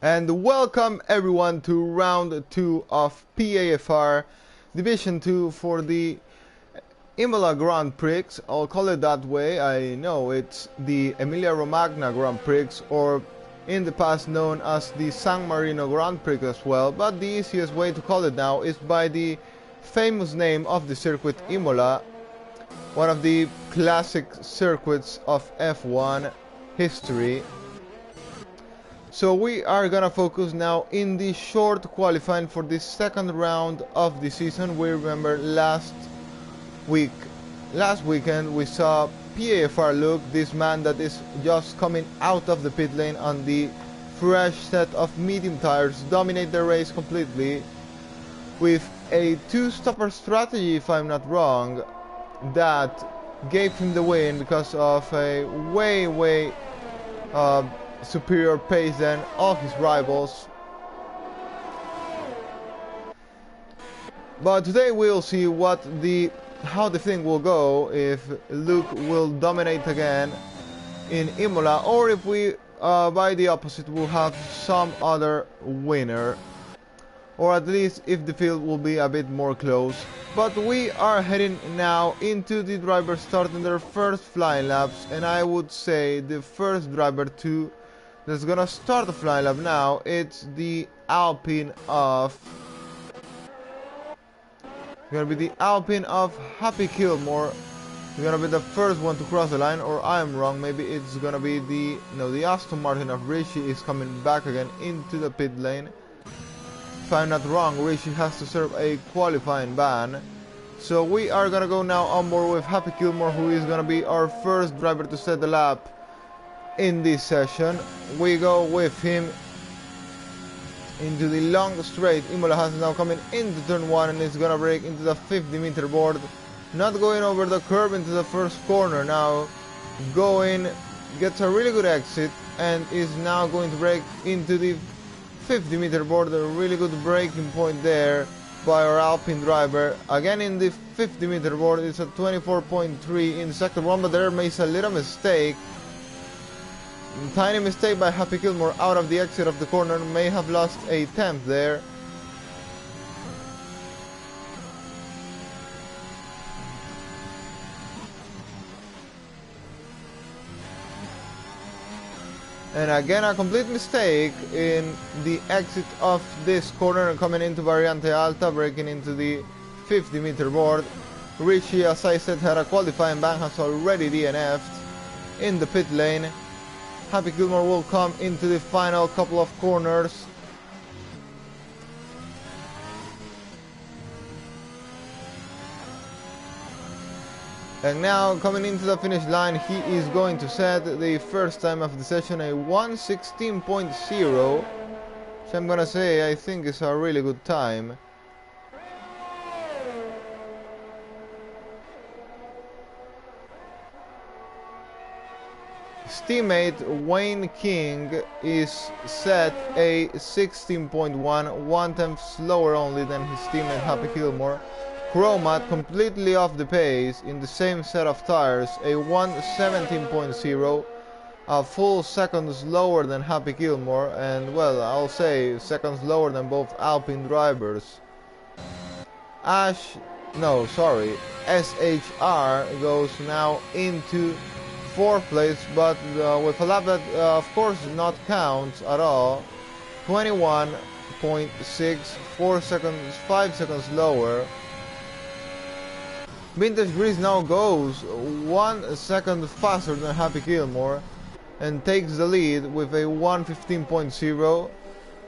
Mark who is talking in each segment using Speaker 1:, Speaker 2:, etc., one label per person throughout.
Speaker 1: And welcome everyone to round 2 of PAFR Division 2 for the Imola Grand Prix. I'll call it that way. I know it's the Emilia Romagna Grand Prix, or in the past known as the San Marino Grand Prix as well, but the easiest way to call it now is by the famous name of the circuit, Imola, one of the classic circuits of F1 history. So we are gonna focus now in the short qualifying for the second round of the season. We remember last weekend we saw PAFR Luke, this man that is just coming out of the pit lane on the fresh set of medium tires, dominate the race completely with a two-stopper strategy, if I'm not wrong, that gave him the win because of a way superior pace than all his rivals. But today we'll see how the thing will go, if Luke will dominate again in Imola, or if we by the opposite will have some other winner, or at least if the field will be a bit more close. But we are heading now into the drivers starting their first flying laps, and I would say the first driver that's gonna start the flying lap now, it's the Alpine of Happy Gilmore. He's gonna be the first one to cross the line, or I'm wrong, maybe it's gonna be the Aston Martin of Rishi is coming back again into the pit lane. If I'm not wrong, Rishi has to serve a qualifying ban. So we are gonna go now on board with Happy Gilmore, who is gonna be our first driver to set the lap in this session. We go with him into the long straight. Imola has now coming into turn 1 and is gonna break into the 50-meter board, not going over the curb into the first corner. Now gets a really good exit and is now going to break into the 50-meter board. A really good braking point there by our Alpine driver. Again in the 50-meter board, it's at 24.3 in sector 1, but there makes a little mistake. Tiny mistake by Happy Gilmore out of the exit of the corner, may have lost a tenth there. And again a complete mistake in the exit of this corner and coming into Variante Alta, breaking into the 50-meter board. Richie, as I said, had a qualifying ban, has already DNF'd in the pit lane. Happy Gilmore will come into the final couple of corners. And now coming into the finish line, he is going to set the first time of the session, a 1:16.0, which I'm gonna say I think is a really good time. His teammate Wayne King is set a 16.1, 1/10 slower only than his teammate Happy Gilmore. Chromat completely off the pace in the same set of tires, a 1:17.0, a full second slower than Happy Gilmore, and well, I'll say seconds lower than both Alpine drivers. SHR goes now into 4th place, but with a lap that of course not counts at all. 21.6, 5 seconds lower. Vintage Grease now goes 1 second faster than Happy Gilmore and takes the lead with a 1:15.0.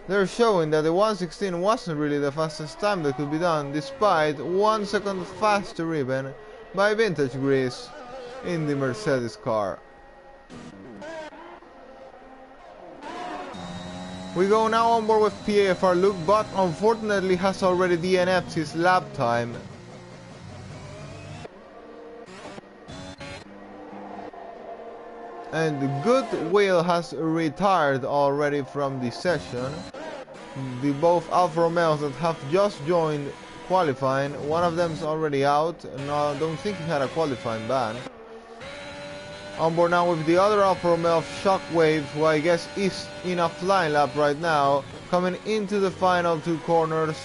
Speaker 1: They're showing that the 1:16 wasn't really the fastest time that could be done, despite 1 second faster even by Vintage Grease in the Mercedes car. We go now on board with PAFR Luke, but unfortunately has already DNF'd his lap time. And Goodwill has retired already from the session. Both Alfa Romeos that have just joined qualifying, one of them's already out, and I don't think he had a qualifying ban. On board now with the other Alfa Romeo of Shockwave, who I guess is in a flying lap right now, coming into the final two corners,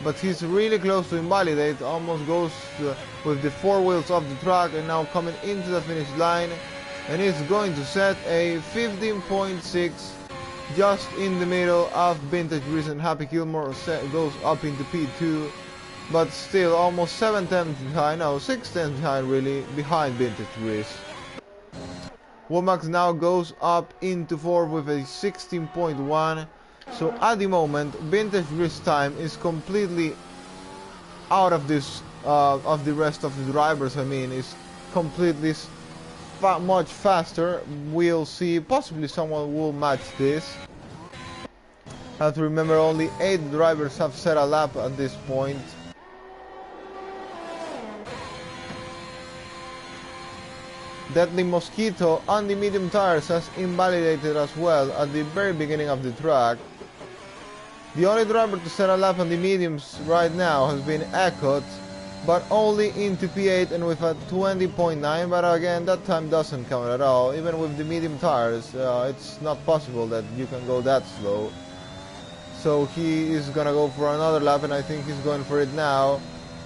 Speaker 1: but he's really close to invalidate, almost goes with the four wheels off the track, and now coming into the finish line, and he's going to set a 15.6 just in the middle of Vintage Grease, and Happy Gilmore goes up into P2, but still almost 7 tenths behind, no 6 tenths behind really, behind Vintage Grease. Womack now goes up into 4th with a 16.1, so at the moment Vintage Grease time is completely out of this, of the rest of the drivers. I mean, is completely much faster. We'll see, possibly someone will match this. Have to remember only 8 drivers have set a lap at this point. Deadly Mosquito on the medium tires has invalidated as well at the very beginning of the track. The only driver to set a lap on the mediums right now has been Eckert, but only into P8 and with a 20.9, but again that time doesn't count at all. Even with the medium tires, it's not possible that you can go that slow. So he is gonna go for another lap, and I think he's going for it now.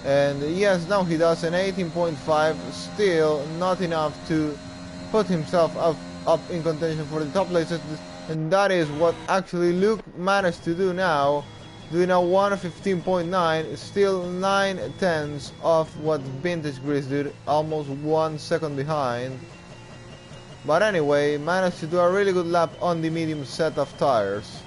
Speaker 1: And yes, now he does an 18.5, still not enough to put himself up in contention for the top places, and that is what actually Luke managed to do now, doing a 1:15.9, still 9 tenths of what Vintage Grease did, almost 1 second behind. But anyway, managed to do a really good lap on the medium set of tires.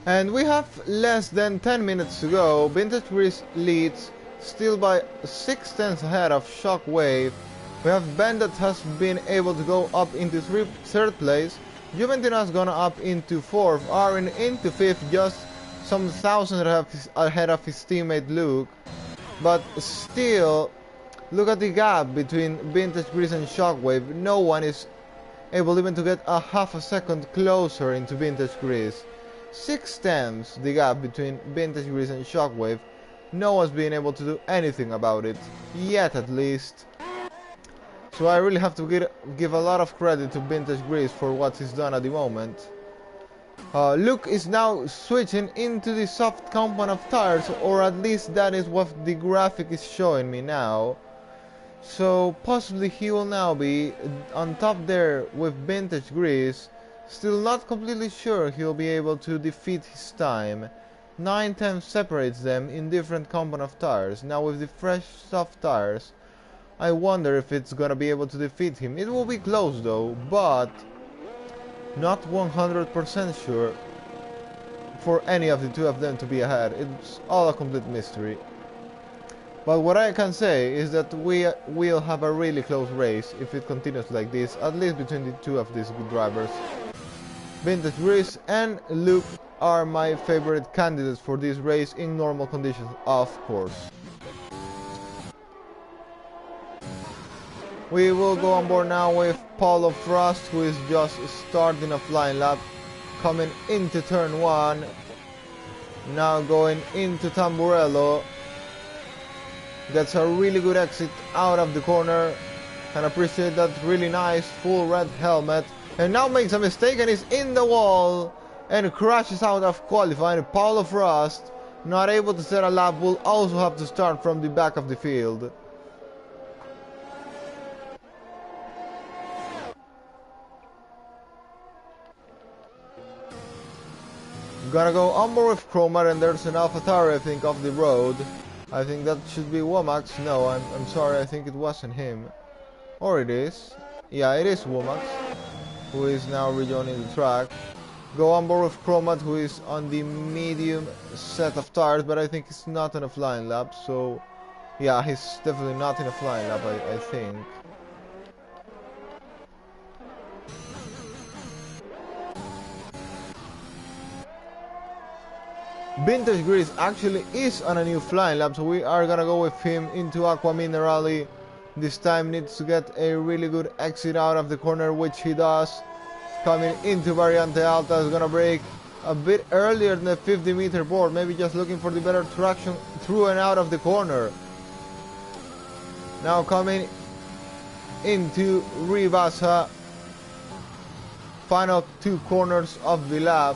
Speaker 1: And we have less than 10 minutes to go. Vintage Grease leads, still by 6 tenths ahead of Shockwave. We have Ben that has been able to go up into 3rd place. Juventina's gone up into 4th, Aaron into 5th, just some thousand ahead of his teammate Luke. But still, look at the gap between Vintage Grease and Shockwave. No one is able even to get a half a second closer into Vintage Grease. 6 tenths the gap between Vintage Grease and Shockwave. No one's been able to do anything about it, yet at least. So I really have to give a lot of credit to Vintage Grease for what he's done at the moment. Luke is now switching into the soft compound of tires, or at least that is what the graphic is showing me now. So possibly he will now be on top there with Vintage Grease. Still not completely sure he'll be able to defeat his time. 9 tenths separates them in different compound of tires. Now with the fresh soft tires, I wonder if it's gonna be able to defeat him. It will be close though, but not 100% sure for any of the two of them to be ahead. It's all a complete mystery. But what I can say is that we will have a really close race if it continues like this, at least between the two of these good drivers. Vintage Grease and Luke are my favorite candidates for this race in normal conditions, of course. We will go on board now with Paulo Frost, who is just starting a flying lap, coming into turn 1, now going into Tamburello. Gets a really good exit out of the corner. Can appreciate that really nice full red helmet. And now makes a mistake and is in the wall and crashes out of qualifying. Paulo Frost, not able to set a lap, will also have to start from the back of the field. Gonna go on board with Chroma, and there's an AlphaTauri, I think, off the road. I think that should be Womack. No, I'm sorry, I think it wasn't him. Or it is. Yeah, it is Womack, who is now rejoining the track. Go on board with Chromat, who is on the medium set of tires, but I think he's not in a flying lap, so yeah, he's definitely not in a flying lap, I think. Vintage Grease actually is on a new flying lap, so we are gonna go with him into Aqua Minerale. This time needs to get a really good exit out of the corner, which he does. Coming into Variante Alta, is gonna brake a bit earlier than the 50-meter board, maybe just looking for the better traction through and out of the corner. Now coming into Rivasa, final 2 corners of the lap.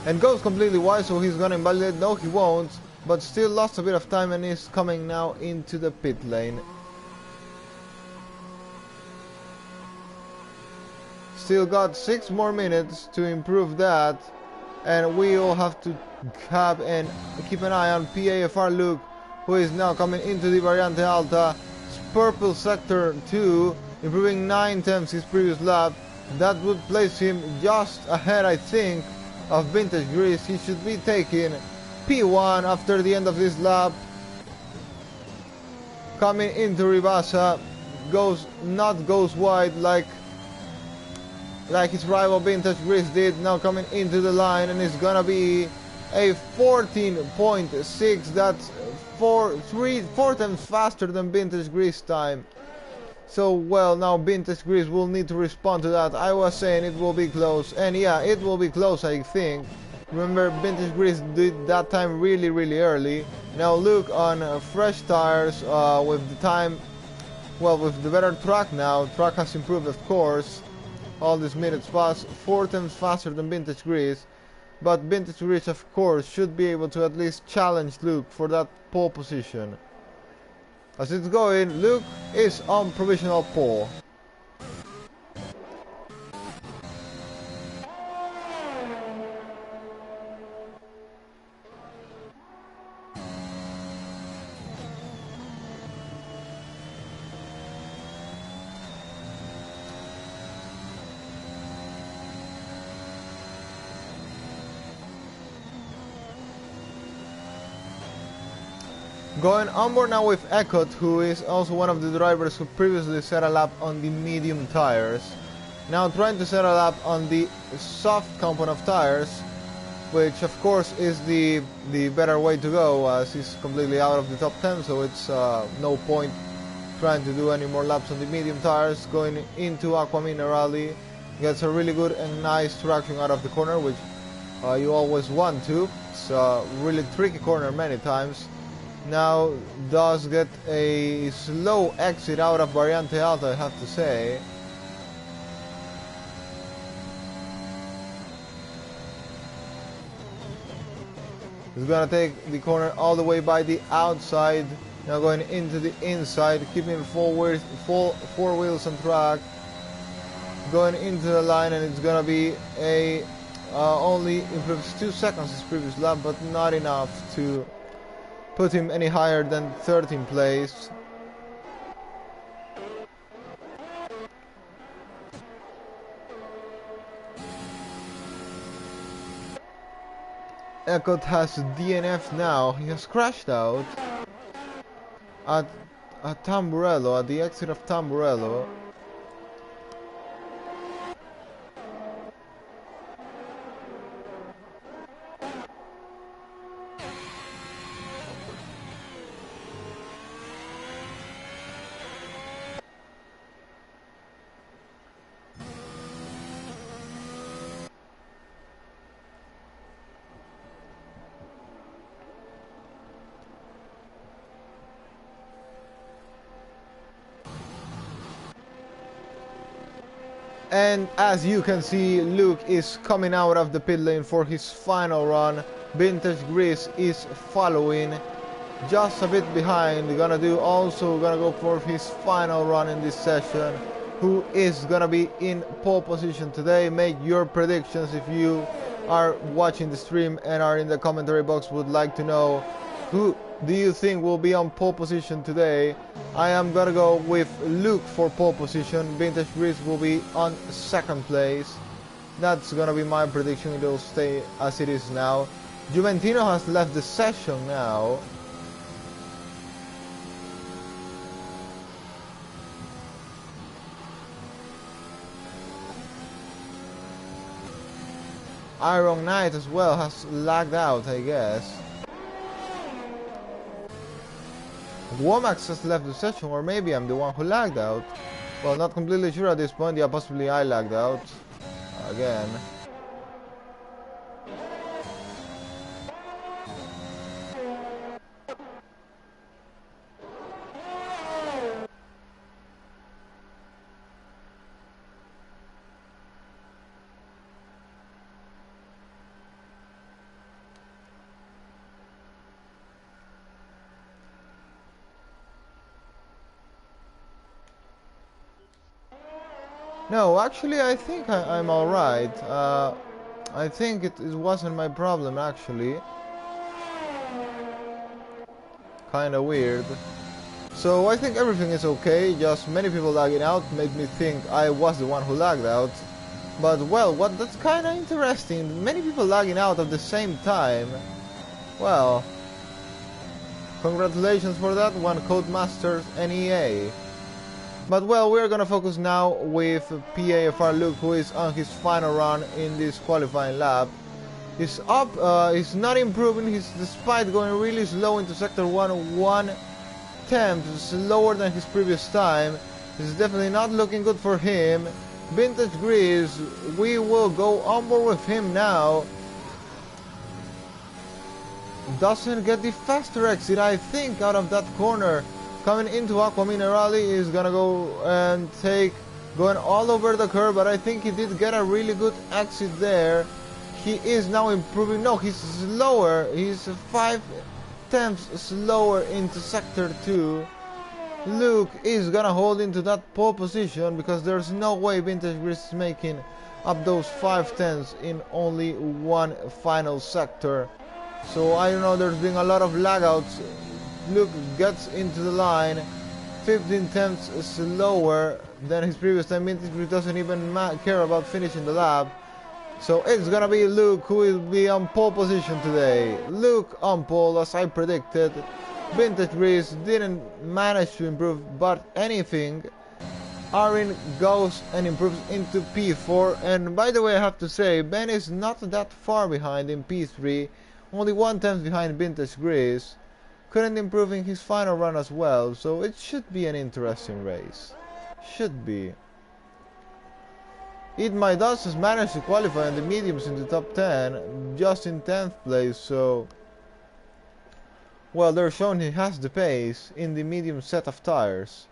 Speaker 1: And goes completely wide, so he's gonna invalidate. No, he won't, but still lost a bit of time and is coming now into the pit lane. Still got 6 more minutes to improve that, and we all have to have and keep an eye on PAFR Luke, who is now coming into the Variante Alta. Purple sector 2, improving 9/10 his previous lap. That would place him just ahead, I think, of Vintage Grease. He should be taking P1 after the end of this lap. Coming into Rivasa, goes wide like his rival Vintage Grease did. Now coming into the line, and it's gonna be a 14.6. That's 4 times faster than Vintage Grease time. So, well, now Vintage Grease will need to respond to that. I was saying it will be close, and yeah, it will be close, I think. Remember, Vintage Grease did that time really, really early. Now look on fresh tires with the time, well, with the better track now. Track has improved, of course. All these minutes pass 4 times faster than Vintage Grease. But Vintage Grease, of course, should be able to at least challenge Luke for that pole position. As it's going, Luke is on provisional pole. Going on board now with Eckert, who is also one of the drivers who previously set a lap on the medium tires. Now trying to set a lap on the soft compound of tires, which of course is the better way to go, as he's completely out of the top 10, so it's no point trying to do any more laps on the medium tires. Going into Aqua Minerale, gets a really good and nice traction out of the corner, which you always want to. It's a really tricky corner many times. Now does get a slow exit out of Variante Alta, I have to say. He's gonna take the corner all the way by the outside. Now going into the inside, keeping four wheels on track. Going into the line, and it's gonna be a only improves 2 seconds his previous lap, but not enough to put him any higher than 13th place. Eckert has DNF now. He has crashed out at Tamburello, at the exit of Tamburello. And as you can see, Luke is coming out of the pit lane for his final run. Vintage Grease is following just a bit behind. Gonna go for his final run in this session. Who is gonna be in pole position today? Make your predictions if you are watching the stream and are in the commentary box. Would like to know who do you think will be on pole position today. I am gonna go with Luke for pole position. Vintage Grease will be on second place. That's gonna be my prediction. It will stay as it is now. Juventino has left the session now. Iron Knight as well has lagged out, I guess. Womax has left the session, or maybe I'm the one who lagged out. Well, not completely sure at this point. Yeah, possibly I lagged out again. No, actually I think I'm alright. I think it wasn't my problem actually. Kinda weird. So I think everything is okay, just many people lagging out made me think I was the one who lagged out. But well, that's kinda interesting. Many people lagging out at the same time. Well, congratulations for that one, Codemasters NEA. But well, we're gonna focus now with PAFR Luke, who is on his final run in this qualifying lap. He's up, he's not improving, despite going really slow into sector 1/10, slower than his previous time. It's definitely not looking good for him. Vintage Grease, we will go on board with him now. Doesn't get the faster exit, I think, out of that corner. Coming into Aqua Minerale is gonna go and going all over the curve, but I think he did get a really good exit there. He is now improving. No, he's slower. He's 5/10 slower into sector 2. Luke is gonna hold into that pole position because there's no way Vintage Grease is making up those 5/10 in only one final sector. So I don't know, there's been a lot of lagouts. Luke gets into the line 15/10 slower than his previous time. Vintage Grease doesn't even care about finishing the lap. So it's gonna be Luke who will be on pole position today. Luke on pole as I predicted. Vintage Grease didn't manage to improve but anything. Arin goes and improves into P4, and by the way I have to say Ben is not that far behind in P3, only 1/10 behind Vintage Grease. Couldn't improve in his final run as well, so it should be an interesting race. Should be. My Dust has managed to qualify in the mediums in the top 10, just in 10th place, so well, they're showing he has the pace in the medium set of tires.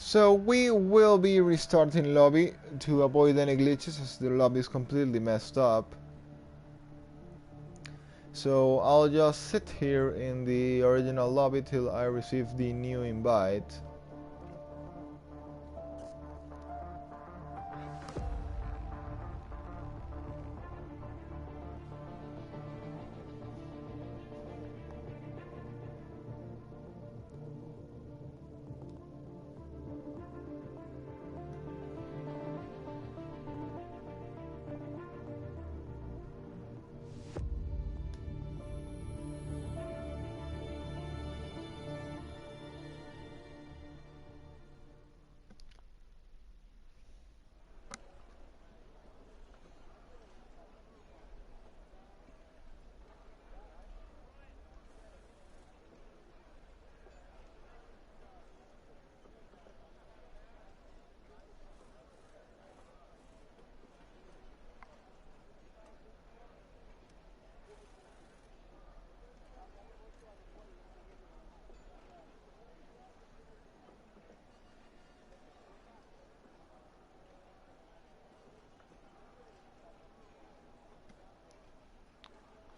Speaker 1: So we will be restarting lobby to avoid any glitches as the lobby is completely messed up. So I'll just sit here in the original lobby till I receive the new invite.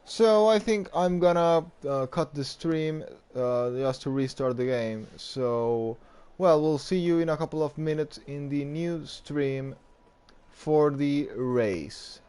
Speaker 1: So I think I'm gonna cut the stream just to restart the game. So, well, we'll see you in a couple of minutes in the new stream for the race.